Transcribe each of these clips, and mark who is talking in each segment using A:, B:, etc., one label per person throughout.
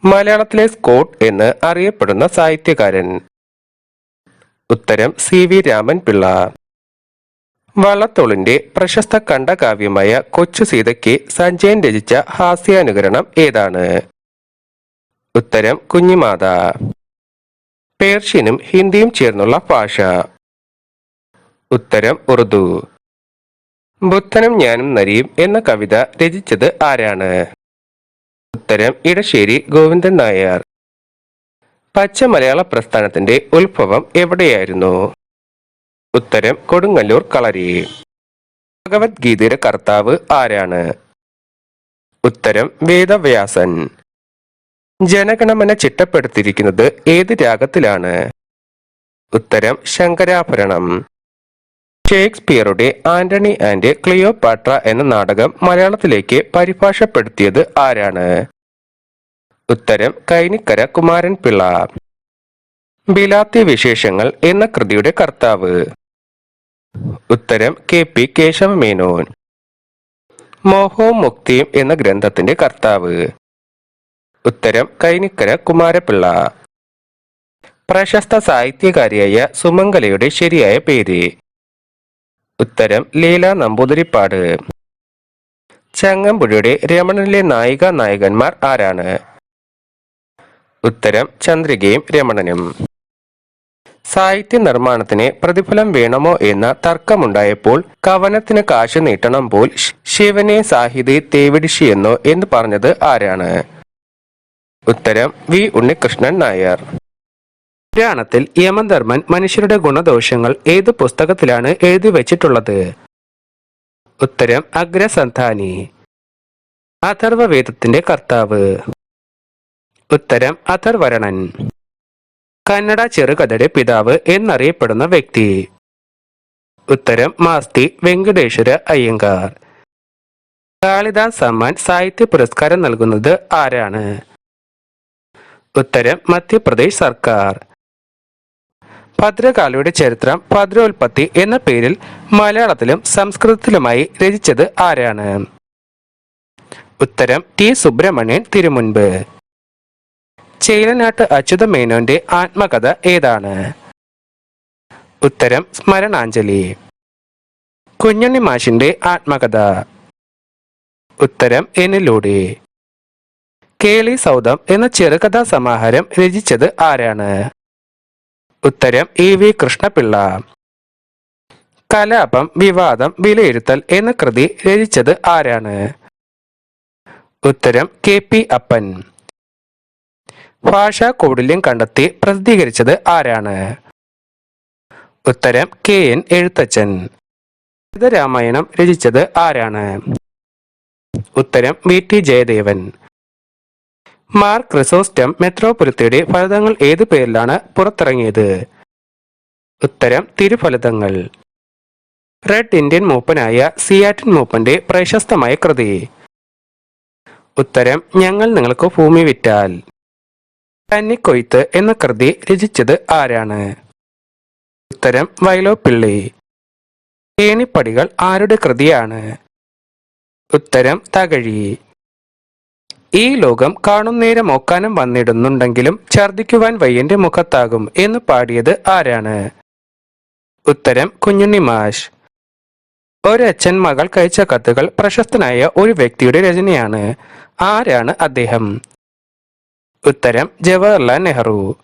A: മലയാളത്തിലെ സ്കോട്ട് എന്ന് അറിയപ്പെടുന്ന സാഹിത്യകാരൻ. ഉത്തരം സി.വി. രാമൻ പിള്ള. വള്ളത്തോളിന്റെ പ്രശസ്ത ഖണ്ഡകാവ്യമായ കൊച്ചു സീതയ്ക്ക് സഞ്ജയൻ രചിച്ച ഹാസ്യാനുകരണം ഏതാണ്? ഉത്തരം കുഞ്ഞിമാത. പേർഷ്യനും ഹിന്ദിയും ചേർന്നുള്ള ഭാഷ. ഉത്തരം ഉറുദു. ബുദ്ധനും ഞാനും നരിയും എന്ന കവിത രചിച്ചത് ആരാണ്? ഉത്തരം ഇടശ്ശേരി ഗോവിന്ദൻ നായർ. പച്ച മലയാള പ്രസ്ഥാനത്തിന്റെ ഉത്ഭവം എവിടെയായിരുന്നു? ഉത്തരം കൊടുങ്ങല്ലൂർ കളരി. ഭഗവത്ഗീതയുടെ കർത്താവ് ആരാണ്? ഉത്തരം വേദവ്യാസൻ. ജനഗണമന ചിട്ടപ്പെടുത്തിയിരിക്കുന്നത് ഏത് രാഗത്തിലാണ്? ഉത്തരം ശങ്കരാഭരണം. ഷേക്സ്പിയറുടെ ആന്റണി ആൻഡ് ക്ലിയോപാട്ര എന്ന നാടകം മലയാളത്തിലേക്ക് പരിഭാഷപ്പെടുത്തിയത് ആരാണ്? ഉത്തരം കൈനിക്കര കുമാരൻ പിള്ള. ബിലാത്തി വിശേഷങ്ങൾ എന്ന കൃതിയുടെ കർത്താവ്? ഉത്തരം കെ.പി. കേശവമേനോൻ. മോഹവും മുക്തിയും എന്ന ഗ്രന്ഥത്തിന്റെ കർത്താവ്? ഉത്തരം കൈനിക്കര കുമാരപിള്ള. പ്രശസ്ത സാഹിത്യകാരിയായ സുമംഗലയുടെ ശരിയായ പേര്? ഉത്തരം ലീല നമ്പൂതിരിപ്പാട്. ചങ്ങമ്പുഴയുടെ രമണനിലെ നായിക നായകന്മാർ ആരാണ്? ഉത്തരം ചന്ദ്രികയും രമണനും. സാഹിത്യ നിർമ്മാണത്തിന് പ്രതിഫലം വേണമോ എന്ന തർക്കമുണ്ടായപ്പോൾ കവനത്തിന് കാശ് നീട്ടണം പോൽ ശിവനെ സാഹിതി തേവിടിശിയെന്നോ എന്ന് പറഞ്ഞത് ആരാണ്? ഉത്തരം വി ഉണ്ണികൃഷ്ണൻ നായർ. പുരാണത്തിൽ യമധർമ്മൻ മനുഷ്യരുടെ ഗുണദോഷങ്ങൾ ഏത് പുസ്തകത്തിലാണ് എഴുതി വച്ചിട്ടുള്ളത്? ഉത്തരം അഗ്രസന്ധാനി. അഥർവവേദത്തിന്റെ കർത്താവ്? ഉത്തരം അഥർവരണൻ. കന്നഡ ചെറുകഥയുടെ പിതാവ് എന്നറിയപ്പെടുന്ന വ്യക്തി? ഉത്തരം മാസ്തി വെങ്കടേശ്വര അയ്യങ്കാർ. കാളിദാസ് സമ്മാൻ സാഹിത്യ പുരസ്കാരം നൽകുന്നത് ആരാണ്? ഉത്തരം മധ്യപ്രദേശ് സർക്കാർ. ഭദ്രകാളിയുടെ ചരിത്രം ഭദ്രോൽപ്പത്തി എന്ന പേരിൽ മലയാളത്തിലും സംസ്കൃതത്തിലുമായി രചിച്ചത് ആരാണ്? ഉത്തരം ടി സുബ്രഹ്മണ്യൻ തിരുമുൻപ്. ചേലനാട്ട് അച്യുത മേനോന്റെ ആത്മകഥ ഏതാണ്? ഉത്തരം സ്മരണാഞ്ജലി. കുഞ്ഞുണ്ണി മാഷിന്റെ ആത്മകഥ? ഉത്തരം എന്നിലൂടെ. കേളി സൗധം എന്ന ചെറുകഥാ സമാഹാരം രചിച്ചത് ആരാണ്? ഉത്തരം ഇ.വി. കൃഷ്ണപിള്ള. കലാപം വിവാദം വിലയിരുത്തൽ എന്ന കൃതി രചിച്ചത് ആരാണ്? ഉത്തരം കെ.പി. അപ്പൻ. ഭാഷാ കൗടില്യം കണ്ടെത്തി പ്രസിദ്ധീകരിച്ചത് ആരാണ്? ഉത്തരം കെ.എൻ. എഴുത്തച്ഛൻ. രാമായണം രചിച്ചത് ആരാണ്? ഉത്തരം വി.ടി. ജയദേവൻ. മാർ ക്രിസോസ്റ്റം മെത്രോപൊലിത്തയുടെ ഫലിതങ്ങൾ ഏത് പേരിലാണ് പുറത്തിറങ്ങിയത്? ഉത്തരം തിരുഫലിതങ്ങൾ. റെഡ് ഇന്ത്യൻ മൂപ്പനായ സിയാറ്റിൻ മൂപ്പന്റെ പ്രശസ്തമായ കൃതി? ഉത്തരം ഞങ്ങൾ നിങ്ങൾക്ക് ഭൂമി വിറ്റാൽ. കന്നിക്കൊയ്ത്ത് എന്ന കൃതി രചിച്ചത് ആരാണ്? ഉത്തരം വൈലോപ്പിള്ളി. ഏണിപ്പടികൾ ആരുടെ കൃതിയാണ്? ഉത്തരം തകഴി. ഈ ലോകം കാണുന്നേരം ഓക്കാനം വന്നിടുന്നുണ്ടെങ്കിലും ഛർദിക്കുവാൻ വയ്യന്റെ മുഖത്താകും എന്ന് പാടിയത് ആരാണ്? ഉത്തരം കുഞ്ഞുണ്ണി മാഷ്. ഒരച്ഛൻ മകൾക്ക് അയച്ച കത്തുകൾ പ്രശസ്തനായ ഒരു വ്യക്തിയുടെ രചനയാണ്. ആരാണ് അദ്ദേഹം? ഉത്തരം ജവഹർലാൽ നെഹ്റു.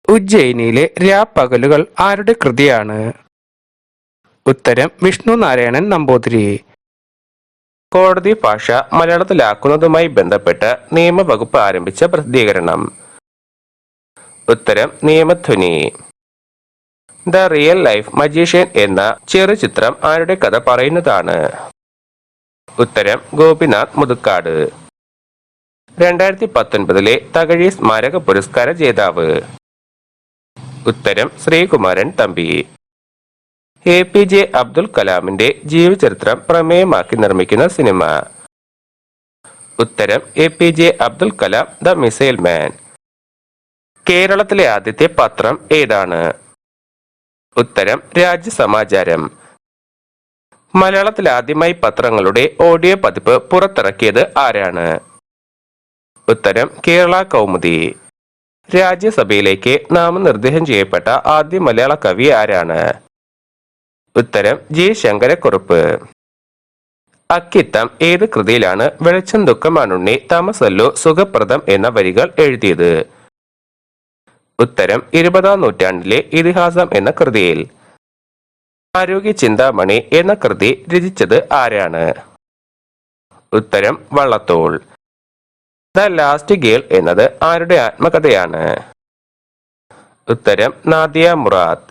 A: ഉജ്ജയിനിയിലെ രാപ്പകലുകൾ ആരുടെ കൃതിയാണ്? ഉത്തരം വിഷ്ണു നാരായണൻ നമ്പൂതിരി. കോടതി ഭാഷ മലയാളത്തിലാക്കുന്നതുമായി ബന്ധപ്പെട്ട് നിയമവകുപ്പ് ആരംഭിച്ച പ്രസിദ്ധീകരണം? ഉത്തരം നിയമധ്വനി. ദ റിയൽ ലൈഫ് മജീഷ്യൻ എന്ന ചെറുചിത്രം ആരുടെ കഥ പറയുന്നതാണ്? ഉത്തരം ഗോപിനാഥ് മുതുക്കാട്. 2019 തകഴി സ്മാരക പുരസ്കാര ജേതാവ്? ഉത്തരം ശ്രീകുമാരൻ തമ്പി. എ.പി.ജെ. അബ്ദുൽ കലാമിന്റെ ജീവചരിത്രം പ്രമേയമാക്കി നിർമ്മിക്കുന്ന സിനിമ? ഉത്തരം APJ. Abdul Kalam the missile മാൻ. കേരളത്തിലെ ആദ്യത്തെ പത്രം ഏതാണ്? ഉത്തരം രാജ്യസമാചാരം. മലയാളത്തിൽ ആദ്യമായി പത്രങ്ങളുടെ ഓഡിയോ പതിപ്പ് പുറത്തിറക്കിയത് ആരാണ്? ഉത്തരം കേരള കൗമുദി. രാജ്യസഭയിലേക്ക് നാമനിർദ്ദേശം ചെയ്യപ്പെട്ട ആദ്യ മലയാള കവി ആരാണ്? ഉത്തരം ജി ശങ്കരക്കുറുപ്പ്. അക്കിത്തം ഏത് കൃതിയിലാണ് വെളിച്ചം ദുഃഖമാണുണ്ണി താമസല്ലോ സുഖപ്രദം എന്ന വരികൾ എഴുതിയത്? ഉത്തരം 20-ാം നൂറ്റാണ്ടിലെ ഇതിഹാസം എന്ന കൃതിയിൽ. ആരോഗ്യ ചിന്താമണി എന്ന കൃതി രചിച്ചത് ആരാണ്? ഉത്തരം വള്ളത്തോൾ. ദ ലാസ്റ്റ് ഗേൾ എന്നത് ആരുടെ ആത്മകഥയാണ്? ഉത്തരം നാദിയ മുറാദ്.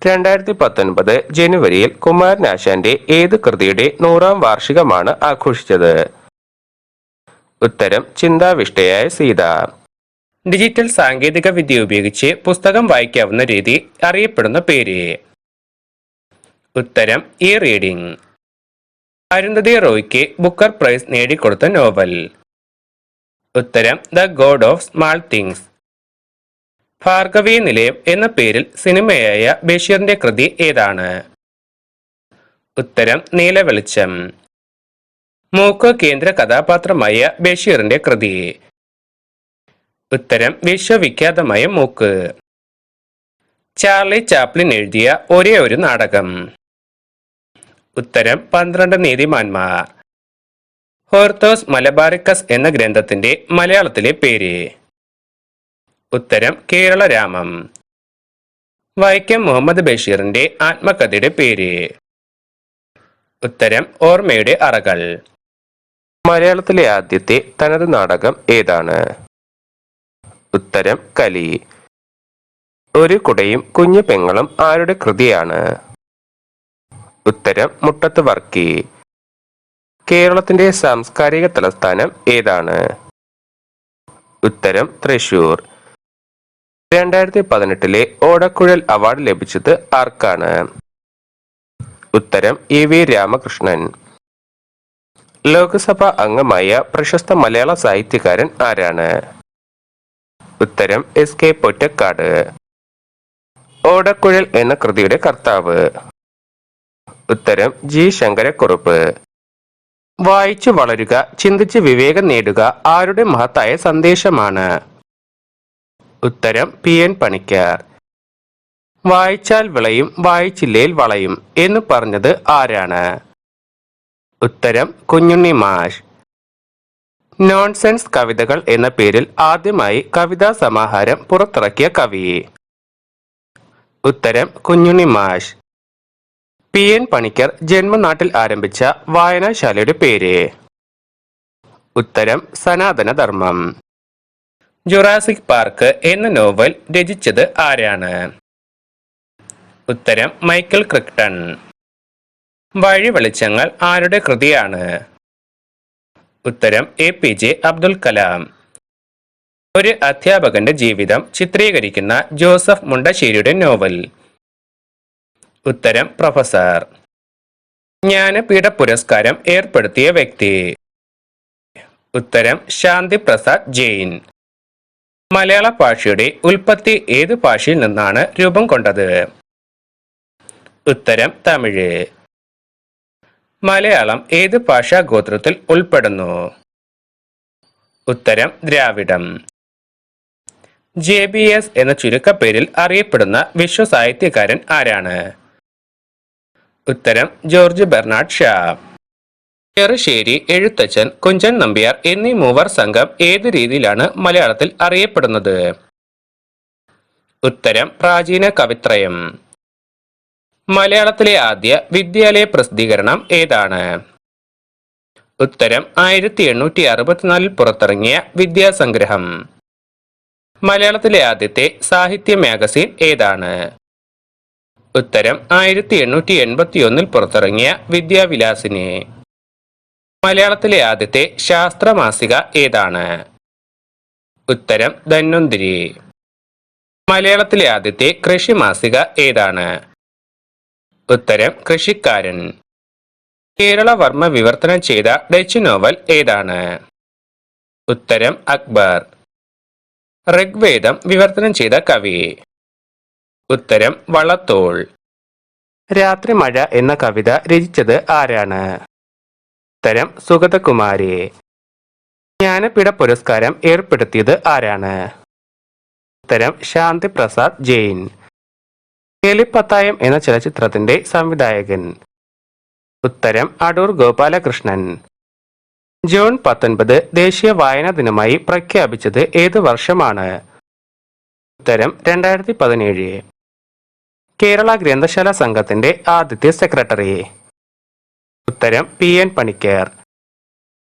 A: 2019 ജനുവരിയിൽ കുമാരനാശാന്റെ ഏത് കൃതിയുടെ 100-ാം വാർഷികമാണ് ആഘോഷിച്ചത്? ഉത്തരം ചിന്താവിഷ്ടയായ സീത. ഡിജിറ്റൽ സാങ്കേതിക വിദ്യ ഉപയോഗിച്ച് പുസ്തകം വായിക്കാവുന്ന രീതി അറിയപ്പെടുന്ന പേര്? ഉത്തരം ഇ റീഡിംഗ്. അരുന്ധതി റോയ്ക്ക് ബുക്കർ പ്രൈസ് നേടിക്കൊടുത്ത നോവൽ? ഉത്തരം the God of Small Things. Bhargavi Nilayam എന്ന പേരിൽ സിനിമയായ ബഷീറിന്റെ കൃതി ഏതാണ്? ഉത്തരം നീലവെളിച്ചം. മൂക്ക് കേന്ദ്ര കഥാപാത്രമായ ബഷീറിന്റെ കൃതി? ഉത്തരം വിശ്വവിഖ്യാതമായ മൂക്ക്. ചാർലി ചാപ്ലിൻ എഴുതിയ ഒരേ ഒരു നാടകം? ഉത്തരം 12 നീതിമാന്മാർ. ഹോർത്തോസ് മലബാറിക്കസ് എന്ന ഗ്രന്ഥത്തിന്റെ മലയാളത്തിലെ പേര്? ഉത്തരം കേരളരാമം. വൈക്കം മുഹമ്മദ് ബഷീറിന്റെ ആത്മകഥയുടെ പേര്? ഉത്തരം ഓർമ്മയുടെ അറകൾ. മലയാളത്തിലെ ആദ്യത്തെ തനത് നാടകം ഏതാണ്? ഉത്തരം കലി. ഒരു കുടയും കുഞ്ഞു പെങ്ങളും ആരുടെ കൃതിയാണ്? ഉത്തരം മുട്ടത്ത് വർക്കി. കേരളത്തിന്റെ സാംസ്കാരിക തലസ്ഥാനം ഏതാണ്? ഉത്തരം തൃശൂർ. 2018 ഓടക്കുഴൽ അവാർഡ് ലഭിച്ചത് ആർക്കാണ്? ഉത്തരം ഇ വി രാമകൃഷ്ണൻ. ലോകസഭാ അംഗമായ പ്രശസ്ത മലയാള സാഹിത്യകാരൻ ആരാണ്? ഉത്തരം എസ് കെ പൊറ്റക്കാട്. ഓടക്കുഴൽ എന്ന കൃതിയുടെ കർത്താവ്? ഉത്തരം ജി ശങ്കരക്കുറുപ്പ്. വായിച്ചു വളരുക, ചിന്തിച്ച് വിവേകം നേടുക ആരുടെ മഹത്തായ സന്ദേശമാണ്? ഉത്തരം പി എൻ പണിക്കർ. വായിച്ചാൽ വിളയും വായിച്ചില്ലേൽ വളയും എന്ന് പറഞ്ഞത് ആരാണ്? ഉത്തരം കുഞ്ഞുണ്ണി മാഷ്. നോൺസെൻസ് കവിതകൾ എന്ന പേരിൽ ആദ്യമായി കവിതാ സമാഹാരം പുറത്തിറക്കിയ കവി? ഉത്തരം കുഞ്ഞുണ്ണി മാഷ്. പി എൻ പണിക്കർ ജന്മനാട്ടിൽ ആരംഭിച്ച വായനശാലയുടെ പേര്? ഉത്തരം സനാതന ധർമ്മം. ജുറാസിക് പാർക്ക് എന്ന നോവൽ രചിച്ചത് ആരാണ്? ഉത്തരം മൈക്കൽ ക്രിക്ടൺ. വഴി വെളിച്ചങ്ങൾ ആരുടെ കൃതിയാണ്? ഉത്തരം APJ അബ്ദുൽ കലാം. ഒരു അധ്യാപകന്റെ ജീവിതം ചിത്രീകരിക്കുന്ന ജോസഫ് മുണ്ടശ്ശേരിയുടെ നോവൽ? ഉത്തരം പ്രൊഫസർ. ജ്ഞാനപീഠ പുരസ്കാരം ഏർപ്പെടുത്തിയ വ്യക്തി? ഉത്തരം ശാന്തി പ്രസാദ് ജെയിൻ. മലയാള ഭാഷയുടെ ഉൽപ്പത്തി ഏത് ഭാഷയിൽ നിന്നാണ് രൂപം കൊണ്ടത്? ഉത്തരം തമിഴ്. മലയാളം ഏത് ഭാഷാ ഗോത്രത്തിൽ ഉൾപ്പെടുന്നു? ഉത്തരം ദ്രാവിഡം. JBS എന്ന ചുരുക്കപ്പേരിൽ അറിയപ്പെടുന്ന വിശ്വസാഹിത്യകാരൻ ആരാണ്? ഉത്തരം George Bernard Shaw. Cherusseri, Ezhuthachan, Kunchan Nambiar എന്നീ മൂവർ സംഘം ഏത് രീതിയിലാണ് മലയാളത്തിൽ അറിയപ്പെടുന്നത്? ഉത്തരം പ്രാചീന കവിത്രയം. മലയാളത്തിലെ ആദ്യ വിദ്യാലയ പ്രസിദ്ധീകരണം ഏതാണ്? ഉത്തരം 1864 പുറത്തിറങ്ങിയ വിദ്യാസംഗ്രഹം. മലയാളത്തിലെ ആദ്യത്തെ സാഹിത്യ മാഗസിൻ ഏതാണ്? ഉത്തരം 1881 പുറത്തിറങ്ങിയ വിദ്യാവിലാസിനി. മലയാളത്തിലെ ആദ്യത്തെ ശാസ്ത്ര മാസിക ഏതാണ്? ഉത്തരം ധന്വന്തരി. മലയാളത്തിലെ ആദ്യത്തെ കൃഷി മാസിക ഏതാണ്? ഉത്തരം കൃഷിക്കാരൻ. കേരളവർമ്മ വിവർത്തനം ചെയ്ത ഡച്ച് നോവൽ ഏതാണ്? ഉത്തരം അക്ബർ. ഋഗ്വേദം വിവർത്തനം ചെയ്ത കവി? ഉത്തരം വള്ളത്തോൾ. രാത്രിമഴ എന്ന കവിത രചിച്ചത് ആരാണ്? ഉത്തരം സുഗതകുമാരി. ജ്ഞാനപീഠ പുരസ്കാരം ഏർപ്പെടുത്തിയത് ആരാണ്? ഉത്തരം ശാന്തി പ്രസാദ് ജെയിൻ. കേളിപ്പത്തായം എന്ന ചലച്ചിത്രത്തിന്റെ സംവിധായകൻ? ഉത്തരം അടൂർ ഗോപാലകൃഷ്ണൻ. ജൂൺ 19 ദേശീയ വായനാ ദിനമായി പ്രഖ്യാപിച്ചത് ഏത് വർഷമാണ്? ഉത്തരം 2017. കേരള ഗ്രന്ഥശാല സംഘത്തിന്റെ ആദ്യത്തെ സെക്രട്ടറി? ഉത്തരം PN പണിക്കർ.